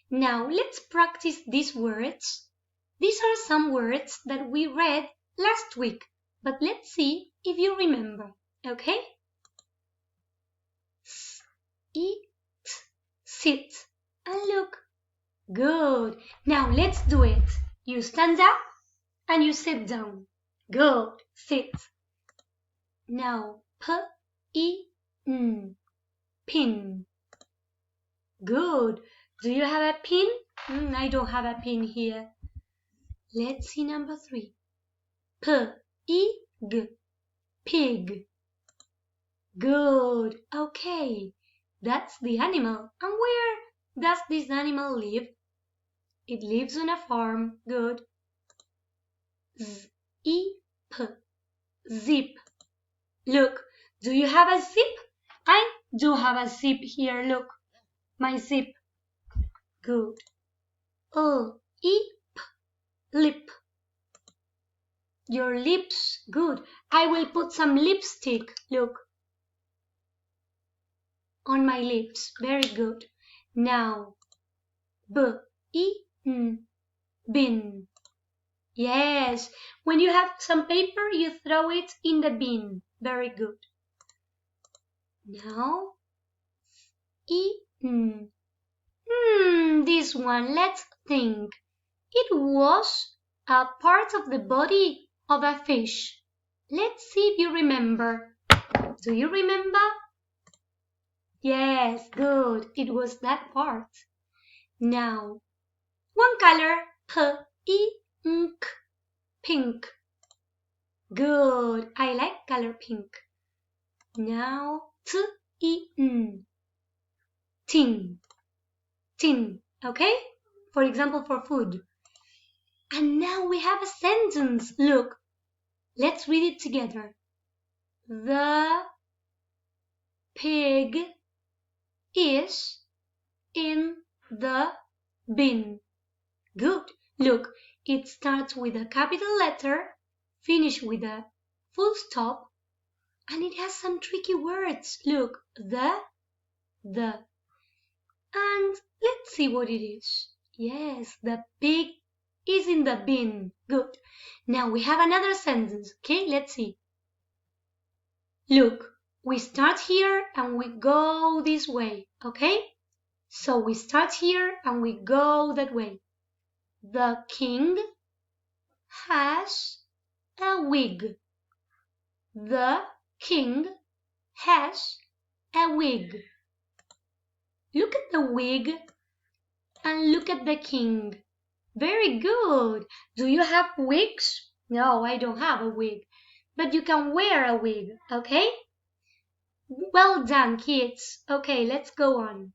Now let's practice these words. These are some words that we read last week, but let's see if you remember, okay? Eat, sit, and look. Good. Now let's do it. You stand up and you sit down. Good. Sit. Now, P-I-N, pin. Good. Do you have a pin? I don't have a pin here. Let's see number 3. P-I-G, pig. Good. Okay. That's the animal. And where does this animal live? It lives on a farm. Good. Z-I-P, zip. Look, do you have a zip? I do have a zip here. Look, my zip. Good. L-I-P, lip. Your lips. Good. I will put some lipstick. Look. On my lips. Very good. Now, B-I-N, bin. Yes, when you have some paper, you throw it in the bin. Very good. Now, I-N. This one, let's think. It was a part of the body of a fish. Let's see if you remember. Do you remember? Yes, good. It was that part. Now, one color, P-I-N-K, pink. Good. I like color pink. Now, T-I-N, tin. Tin, okay? For example, for food. And now we have a sentence. Look, let's read it together. The pig is in the bin. Good. Look, it starts with a capital letter, finish with a full stop, and it has some tricky words. Look, the. And let's see what it is. Yes, the pig is in the bin. Good. Now we have another sentence. Okay, let's see. Look, we start here and we go this way. Okay? So we start here and we go that way. The king has a wig. The king has a wig. Look at the wig and look at the king. Very good. Do you have wigs? No, I don't have a wig. But you can wear a wig, okay? Well done, kids. Okay, let's go on.